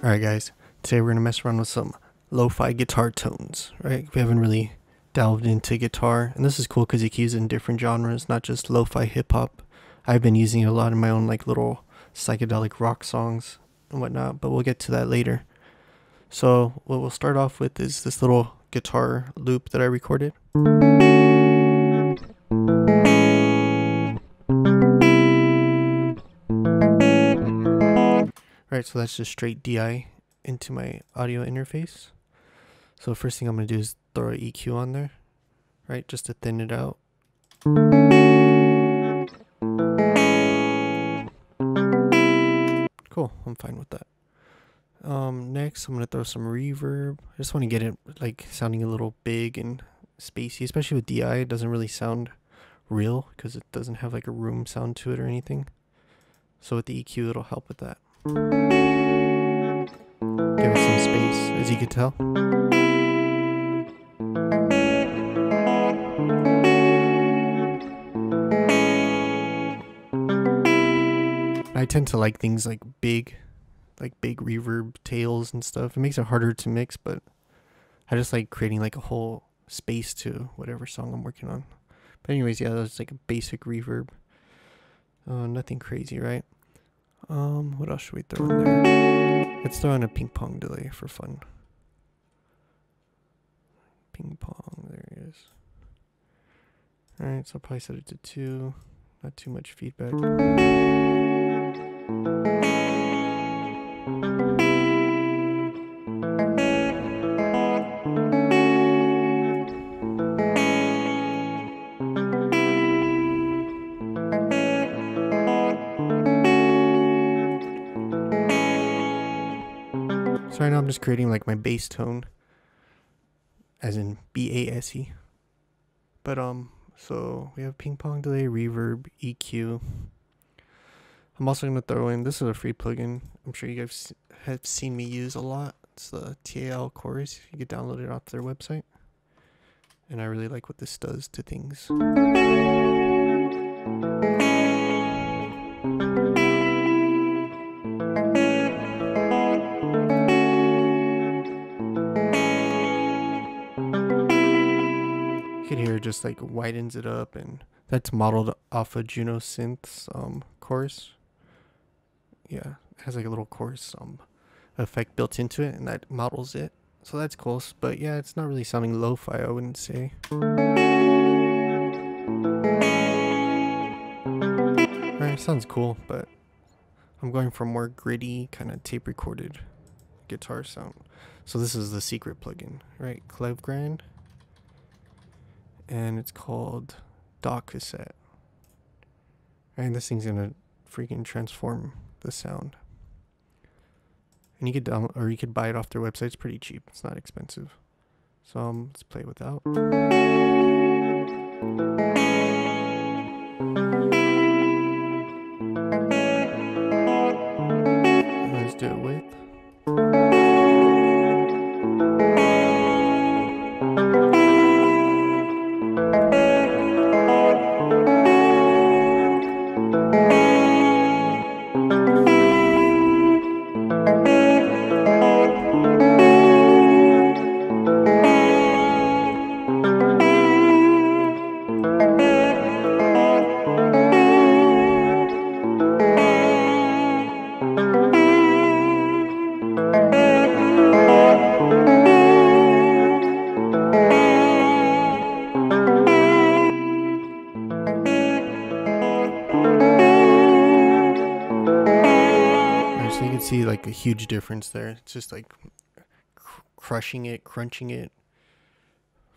Alright guys, today we're going to mess around with some lo-fi guitar tones, right? We haven't really delved into guitar, and this is cool because you can use it in different genres, not just lo-fi hip-hop. I've been using it a lot in my own like little psychedelic rock songs and whatnot, but we'll get to that later. So what we'll start off with is this little guitar loop that I recorded. Right, so that's just straight DI into my audio interface. So first thing I'm going to do is throw an EQ on there, right, just to thin it out. Cool, I'm fine with that. Next I'm going to throw some reverb. I just want to get it like sounding a little big and spacey, especially with DI. It doesn't really sound real because it doesn't have like a room sound to it or anything. So with the EQ it'll help with that. Give it some space, as you can tell. I tend to like things like big reverb tails and stuff. It makes it harder to mix, but I just like creating like a whole space to whatever song I'm working on. But anyways, yeah, that's like a basic reverb. Nothing crazy, right? What else should we throw in there? Let's throw in a ping pong delay for fun. Ping pong, there it is. Alright, so I'll probably set it to 2. Not too much feedback. So right now I'm just creating like my bass tone, as in B-A-S-E. But so we have ping pong delay, reverb, EQ. I'm also going to throw in, this is a free plugin I'm sure you guys have seen me use a lot. It's the TAL Chorus. You can download it off their website. And I really like what this does to things. You can hear it just like widens it up, and that's modeled off of Juno Synth's chorus. Yeah, it has like a little chorus effect built into it, and that models it. So that's cool, but yeah, it's not really sounding lo-fi, I wouldn't say. Alright, sounds cool, but I'm going for more gritty, kind of tape recorded guitar sound. So this is the secret plugin, right? Clevgran. And it's called Doc Cassette. And this thing's gonna freaking transform the sound. And you could download, or you could buy it off their website. It's pretty cheap. It's not expensive. So let's play without. And let's do it with. So you can see like a huge difference there. It's just like crushing it, crunching it,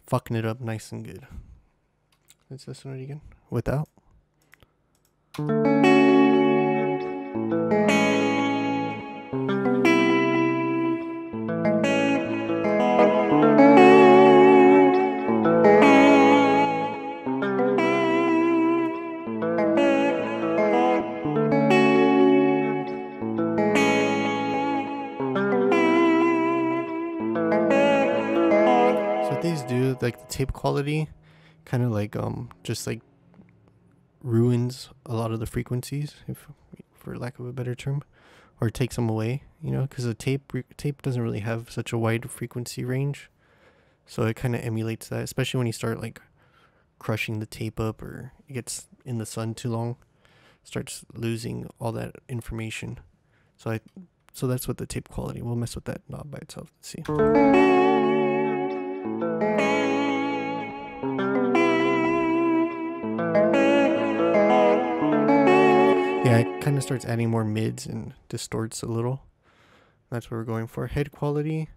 fucking it up nice and good. Let's listen to it again. Without. These do, like the tape quality kind of like just like ruins a lot of the frequencies, if for lack of a better term. or takes them away, you know, because the tape doesn't really have such a wide frequency range, so it kind of emulates that, especially when you start like crushing the tape up or it gets in the sun too long, starts losing all that information. So that's what the tape quality. We'll mess with that knob by itself. Let's see. Yeah, it kind of starts adding more mids and distorts a little. That's what we're going for. Head quality,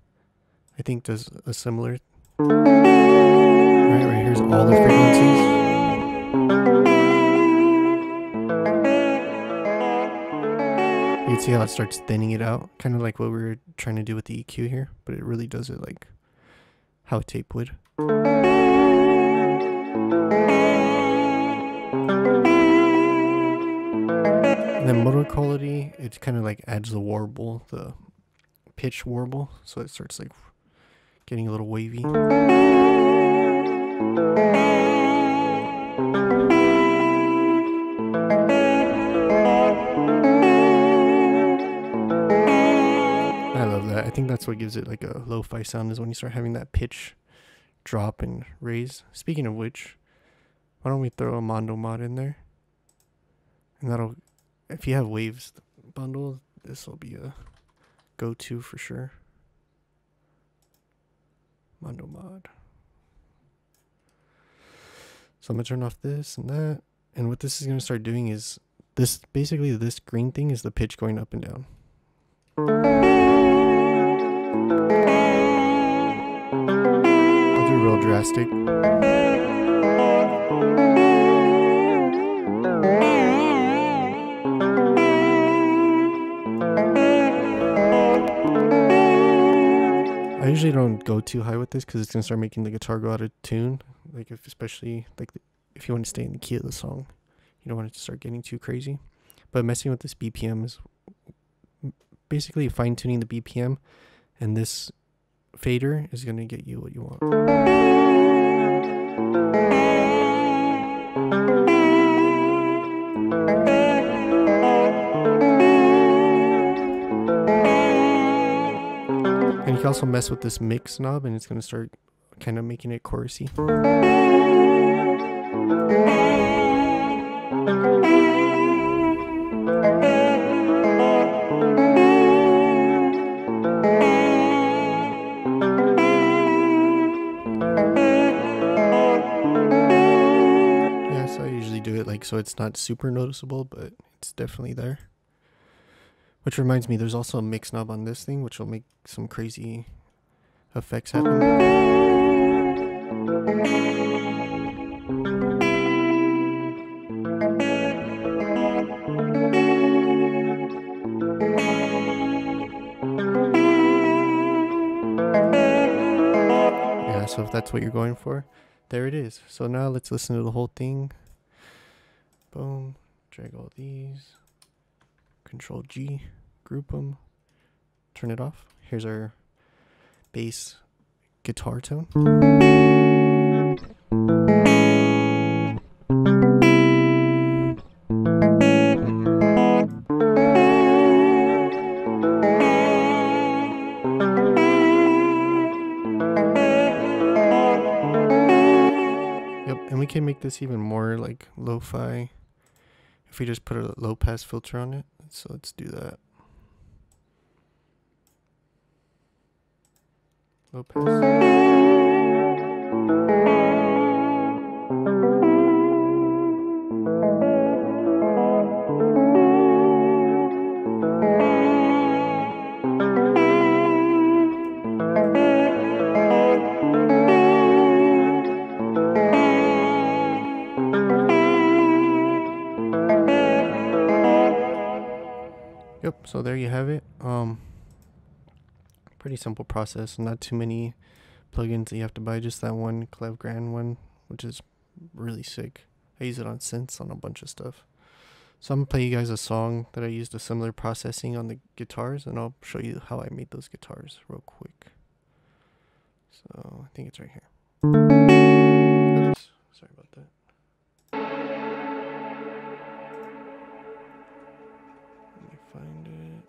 I think, does a similar. Right here's all the frequencies. You can see how it starts thinning it out, kind of like what we were trying to do with the EQ here, but it really does it like how a tape would. And then motor quality, it kind of like adds the warble, the pitch warble, so it starts like getting a little wavy. I love that. I think that's what gives it like a lo-fi sound, is when you start having that pitch drop and raise. Speaking of which, why don't we throw a Mondo Mod in there? And that'll, if you have Waves bundle, this will be a go-to for sure. Mondo Mod. So I'm gonna turn off this and that. And what this is gonna start doing is this, basically this green thing is the pitch going up and down. I'll do real drastic. I usually don't go too high with this because it's gonna start making the guitar go out of tune. Like especially like if you want to stay in the key of the song, you don't want it to start getting too crazy. But messing with this BPM is basically fine tuning the BPM, and this fader is gonna get you what you want. And you can also mess with this mix knob, and it's going to start kind of making it chorusy. Yeah, so I usually do it like so it's not super noticeable, but it's definitely there. Which reminds me, there's also a mix knob on this thing, which will make some crazy effects happen. Yeah, so if that's what you're going for, there it is. So now let's listen to the whole thing. Boom, drag all these. Control G, group them, turn it off. Here's our bass guitar tone. Yep, and we can make this even more like lo-fi if we just put a low pass filter on it. So let's do that. Low pass. Yep, so there you have it. Pretty simple process, not too many plugins that you have to buy, just that one Clev Grand one, which is really sick. I use it on synths on a bunch of stuff. So I'm gonna play you guys a song that I used a similar processing on the guitars, and I'll show you how I made those guitars real quick. So I think it's right here. Oops, sorry about that. Let me find it.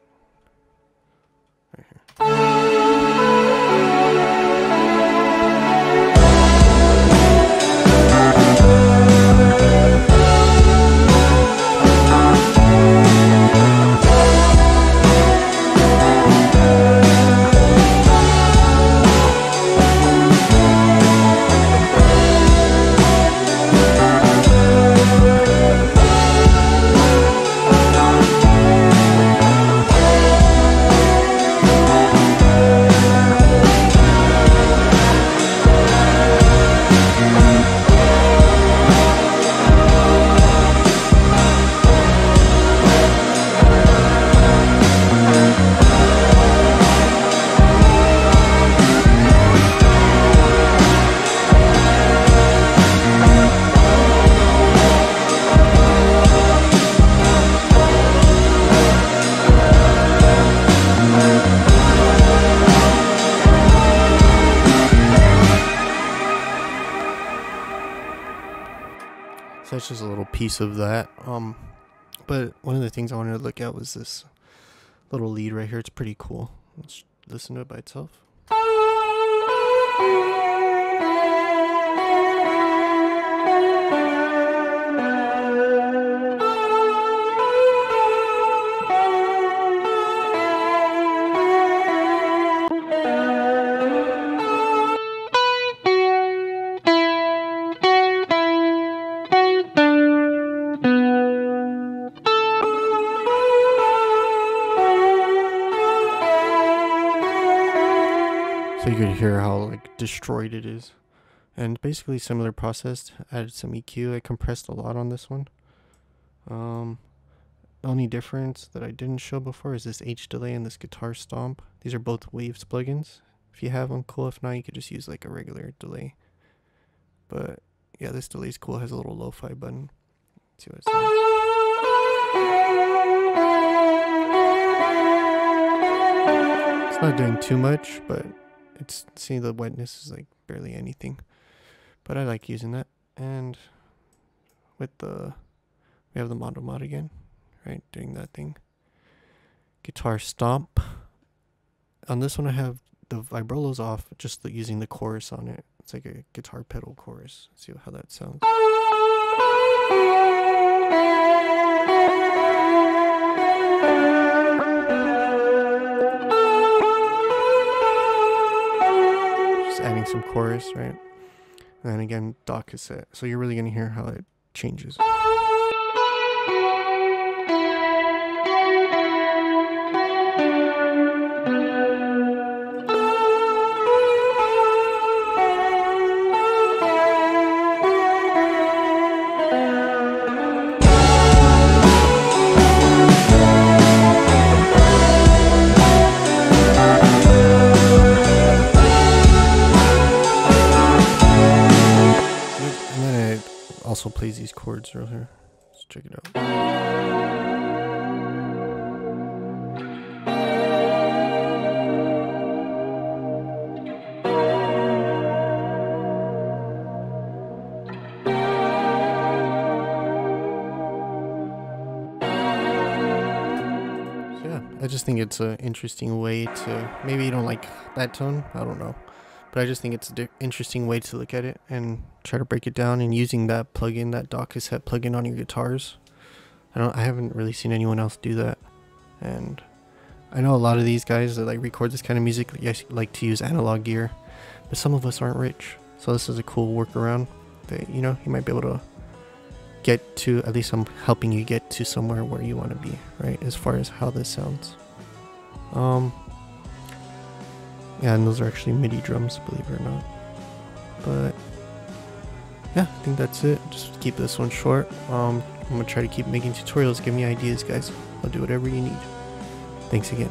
So that's just a little piece of that. But one of the things I wanted to look at was this little lead right here. It's pretty cool. Let's listen to it by itself. So you could hear how like destroyed it is. And basically similar process. Added some EQ. I compressed a lot on this one. The only difference that I didn't show before is this H delay and this guitar stomp. These are both Waves plugins. If you have them, cool. If not, you could just use like a regular delay. But yeah, this delay is cool. It has a little lo-fi button. Let's see what it sounds. It's not doing too much, but it's, see, the wetness is like barely anything. But I like using that. And with the, we have the Mondo Mod again, right? Doing that thing. Guitar stomp. On this one I have the vibrolos off, just using the chorus on it. It's like a guitar pedal chorus. Let's see how that sounds. Adding some chorus, right? And then again, DAW cassette. So you're really gonna hear how it changes. Also plays these chords right here. Let's check it out. So yeah, I just think it's an interesting way to, maybe you don't like that tone, I don't know. But I just think it's an interesting way to look at it and try to break it down, and using that plugin, that DAW cassette plugin on your guitars. I haven't really seen anyone else do that. And I know a lot of these guys that like record this kind of music like to use analog gear, but some of us aren't rich. So this is a cool workaround that, you know, you might be able to get to, at least I'm helping you get to somewhere where you want to be, right? As far as how this sounds. Yeah, and those are actually MIDI drums, believe it or not. But yeah, I think that's it. Just keep this one short. I'm gonna try to keep making tutorials. Give me ideas, guys. I'll do whatever you need. Thanks again.